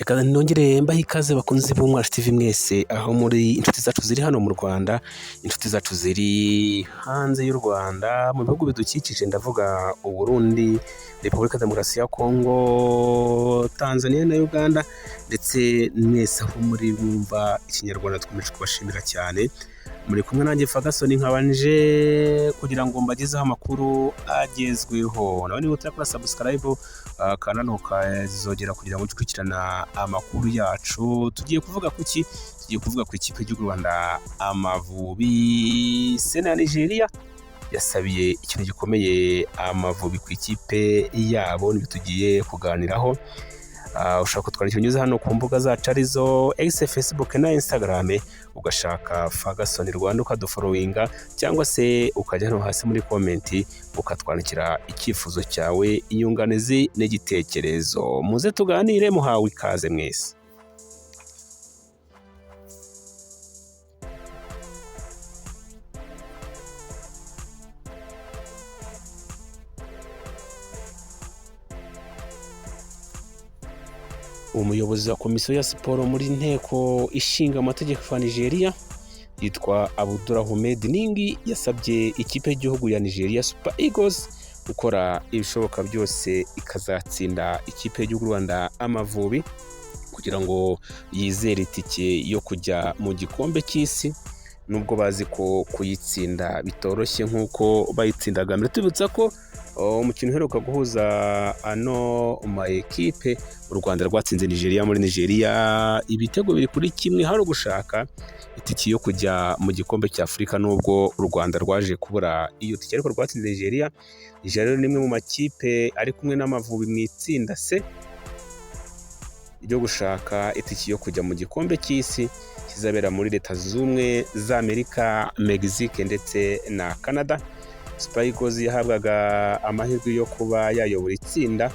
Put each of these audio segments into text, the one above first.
Reka nongere mbahe ikaze bakunzi b'Umwashi TV mwese aho muri inshuti zacu ziri hano mu Rwanda, inshuti zacu ziri hanze y'u Rwanda mu bihugu bidukikije, ndavuga u Burundi, Repubulika Demokarasi ya Kongo, Tanzania na Uganda, ndetse mwese aho muri bumva ikinyarwanda twikomeje kubashimira cyane. Muri kumwe nanjye Ferguson, nkabanje kugira ngo mbagezeho amakuru agezweho. Nawe niba utarakora subscribe kanano kazogera kugira ngo dukurikirana amakuru yacu. Tugiye kuvuga kuki? Tugiye kuvuga ku ikipe y'u Rwanda Amavubi. Sena ya Nigeria yasabiye ikintu gikomeye Amavubi ku ikipe yabo, nibyo tugiye kuganiraho. Ushaka kutwandikira unyuze hano ku mbuga zacu arizo X, Facebook na Instagram, ugashaka Ferguson Rwanda ukadufollowinga, cyangwa se ukajya hano hasi muri comment ukatwandikira icyifuzo cyawe, inyunganizi n'igitekerezo. Muze tuganire, muhawe ikaze mwese. Umuyobozi wa komisiyo ya siporo muri inteko ishinga amategeko ya Nigeria yitwa Abdulrahman Ningi yasabye ikipe y'igihugu ya Nigeria Super Eagles gukora ibishoboka byose ikazatsinda ikipe y'u Rwanda Amavubi kugira ngo yizere itike yo kujya mu gikombe cy'isi, nubwo bazi ko kuyitsinda bitoroshye nk'uko bayitsindaga mbere. Tubibutsa ko umukino uheruka guhuza ano ma ekipe, u Rwanda rwatsinze Nigeria muri Nigeria ibitego 2-1, hari gushaka itike yo kujya mu gikombe cya Afurika, nubwo u Rwanda rwaje kubura iyo tike, ariko rwatsinze Nigeria. Nigeria ni imwe mu makipe ari kumwe n'Amavubi mu itsinda C ryo gushaka itike yo kujya mu gikombe cy'isi kizabera muri Leta Zunze Ubumwe za Amerika, Mexique ndetse na Canada. Super Eagles yahabwaga amahirwe yo kuba yayobora itsinda,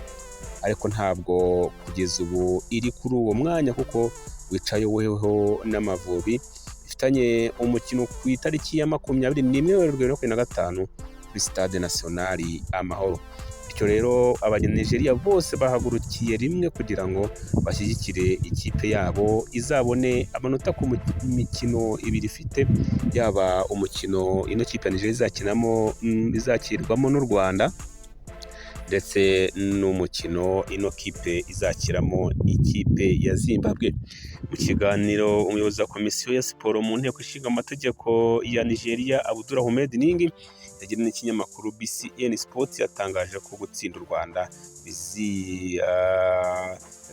ariko ntabwo kugeza ubu iri kuri uwo mwanya kuko wicayeweho n'Amavubi. Ifitanye umukino ku itariki ya 21 Werurwe 2025 kuri Stade National Amahoro. Bityo rero Abanyanigeria bose bahagurukiye rimwe kugira ngo bashyigikire ikipe yabo izabone amanota ku mikino ibiri ifite, yaba umukino ino kipe ya Nigeria izakinamo izakirwamo n'u Rwanda, ndetse n'umukino ino kipe izakiramo ikipe ya Zimbabwe. Mu kiganiro umuyobozi wa komisiyo ya siporo mu nteko ishinga amategeko ya Nigeria Abdulrahman Ningi yagiranye n'ikinyamakuru BCN Sport, yatangaje ko gutsinda u Rwanda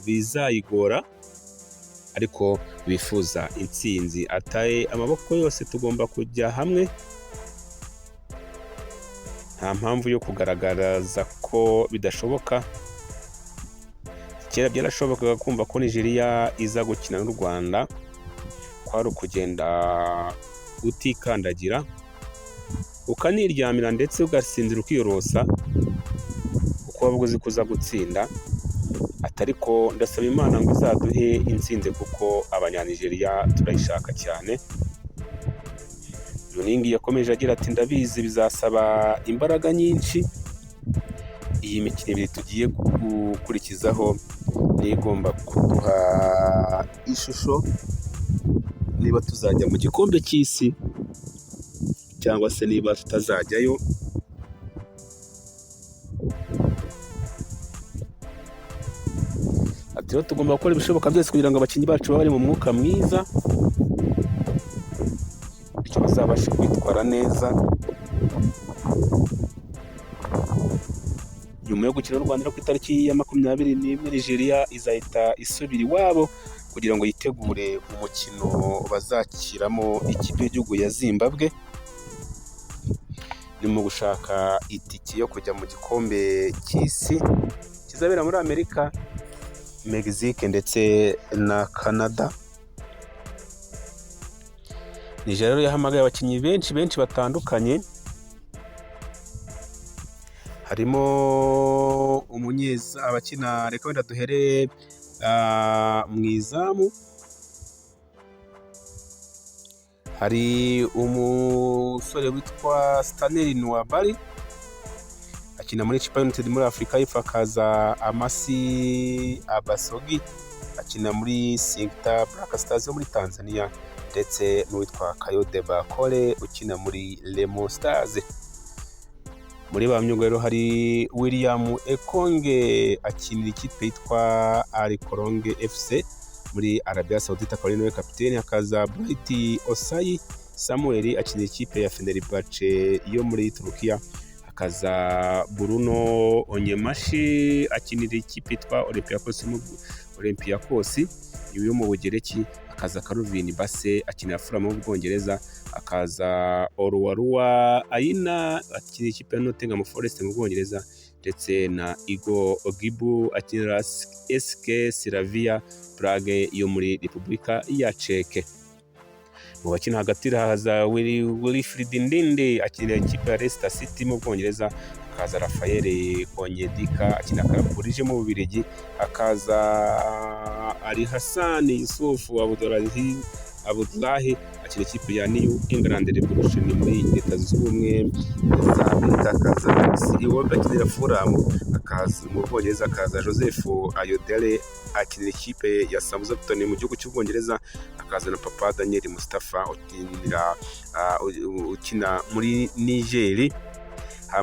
bizayigora, ariko bifuza intsinzi. Ataye amaboko yose tugomba kujya hamwe, nta mpamvu yo kugaragaza ko bidashoboka. Kera byarashobokaga kumva ko Nigeria iza gukina n'u Rwanda, kwari ukugenda utikandagira ukaniryamira ndetse ugasinzira ukiyorosa kuko waba uzi kuza gutsinda. Atariko ndasaba Imana ngo izaduhe intsinzi kuko Abanyanigeria turayishaka cyane. Ningi yakomeje agira ati, ndabizi bizasaba imbaraga nyinshi. Iyi mikino ibiri tugiye gukurikizaho ni igomba kuduha ishusho niba tuzajya mu gikombe cy'isi cyangwa se niba tutazajyayo. Ati rero tugomba gukora ibishoboka byose kugira ngo abakinnyi bacu bari mu mwuka mwiza, bityo bazabashe kwitwara neza nyuma yo gukina n'u Rwanda ku itariki ya 21. Nigeria izahita isubira iwabo kugira ngo yitegure umukino bazakiramo ikipe y'igihugu ya Zimbabwe, ni mu gushaka itike yo kujya mu gikombe cy'isi kizabera muri Amerika, Mexique ndetse na Canada. Nigeria yahamagaye abakinnyi benshi batandukanye, harimo abakina, reka wenda duhere mu izamu. Hari umusore witwa Stanley Nwabali akina muri Chipa United muri Afurika y'Epfo, hakaza Amasi Abasogi akina muri Singida Black Stars yo muri Tanzania, ndetse n'uwitwa Kayode Bakole ukina muri Remo Stars. Muri ba myuga rero hari William Ekonge akinira ikipe yitwa Al Koronge FC muri Arabia Saudite, akaba ari nawe kapiteni. Hakaza Bright Osayi Samuel akinira ikipe ya Fenerbahce yo muri Turukiya. Hakaza Bruno Onyemashi akinira ikipe yitwa Olympiacos yo mu Bugereki. Hakaza Calvin Bassey akinira Fulham mu Bwongereza. Hakaza Oruwarua Aina akinira ikipe ya Nottingham Forest mu Bwongereza, ndetse na Igor Ogibu akinira SK Slavia Prague yo muri Repubulika ya Czech. Mu bakina hagati haza Wilfried Ndinde akinira ikipe ya Leicester City mu Bwongereza. Hakaza Rafael Onyedika akinira Club Brugge mu Bubiligi. Hakaza Ali Hassan Yusuf Abdullahi akina ikipe ya New England Revolution muri Leta Zunze Ubumwe za Amerika. Hakaza Iwobi akinira Fulham. Hakaza mu Bwongereza hakaza Joseph Ayodele akinira ikipe ya Southampton mu gihugu cy'Ubwongereza. Hakaza na Papa Daniel Mustafa ukina muri Niger.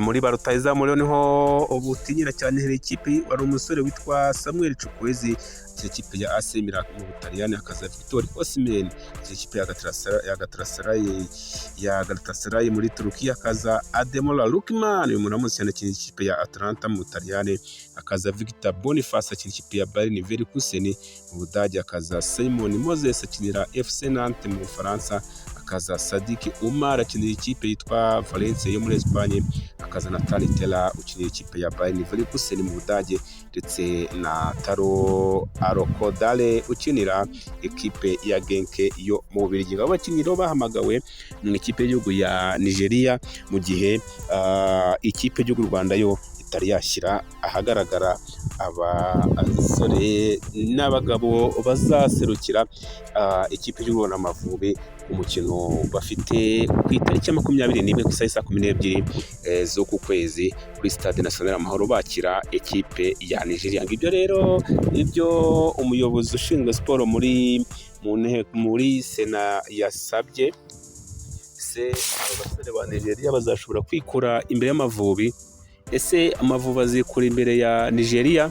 Muri barutayizamu rero niho ubutinyira cyane hari ikipe wari umusore witwa Samuel Chukwueze ikipe ya AC Milan mu Butaliyani. Hakaza Victor Osimhen ikipe ya Galatasaray muri Turukiya. Hakaza Ademola Lookman uyu muramuzi cyane ikipe ya Atalanta mu Butaliyani. Hakaza Victor Boniface ikipe ya Bayern Leverkusen mu Budage. Hakaza Simon Moses akinira FC Nantes mu Bufaransa. Hakaza Sadik Umar akinira ikipe yitwa Valencia yo muri Espagne. Hakaza Nathan Tella ukinira ikipe ya Bayern Leverkusen mu Budage, ndetse na Taro Arokodale ukinira ikipe ya Genk yo mu Bubiligi. Abo bakinnyi bahamagawe mu ikipe y'igihugu ya Nigeria, mu gihe ikipe y'u Rwanda yo itari yashyira ahagaragara abasore n'abagabo bazaserukira ikipe y'u Rwanda Amavubi umukino bafite ku itariki ya 21 ku saa 12 z'uku kwezi kuri Stade National Amahoro bakira ikipe ya Nigeria. Ngibyo rero ibyo umuyobozi ushinzwe siporo muri Sena yasabye. Se abasore ba Nigeria bazashobora kwikura imbere y'Amavubi. Ese Amavubi azikura imbere ya Nigeria?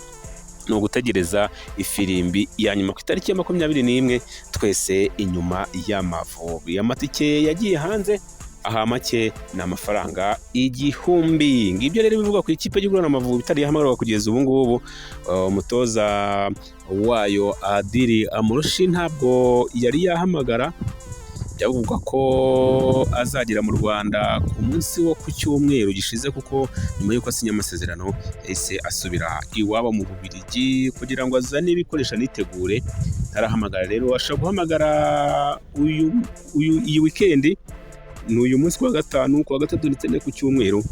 Ni ugutegereza ifirimbi ya nyuma ku itariki ya 21, twese inyuma y'Amavubi. Amatike yagiye hanze, aha make ni amafaranga 1000. Ngibyo rero bivuga ku ikipe y'u Rwanda Amavubi itari yahamagarwa kugeza ubu ngubu. Umutoza wayo Adili Amurushi ntabwo yari yahamagara. Byavugwa ko azagera mu Rwanda ku munsi wo ku cyumweru gishize, kuko nyuma y'uko asinya amasezerano yahise asubira iwabo mu Bubiligi kugira ngo azane ibikoresho nitegure. Tarahamagara rero, ashobora guhamagara iyi weekend, ni uyu munsi wa gatanu, ku wa gatatu ndetse no ku cyumweru,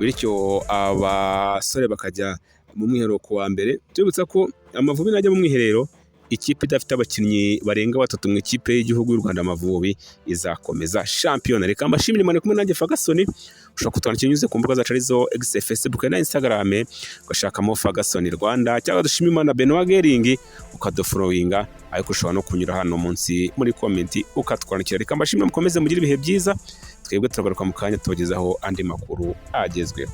bityo abasore bakajya mu mwiherero ku wa mbere. Tubibutsa ko Amavubi najya mu mwiherero, ikipe idafite abakinnyi barenga 3 mu ikipe y'igihugu y'u Rwanda Amavubi izakomeza shampiyona. Reka mbashimire mane kumwe nanjye Ferguson. Ushobora kutwandikira unyuze ku mbuga zacu arizo X, Facebook na Instagram, ugashakamo Ferguson Rwanda, cyangwa dushima Imana Benoit Gering ukadofollowinga, ariko ushobora no kunyura hano munsi muri comment ukatwandikira. Reka mbashimire mukomeze mugire ibihe byiza, twebwe turagaruka mu kanya tubagezaho andi makuru agezweho.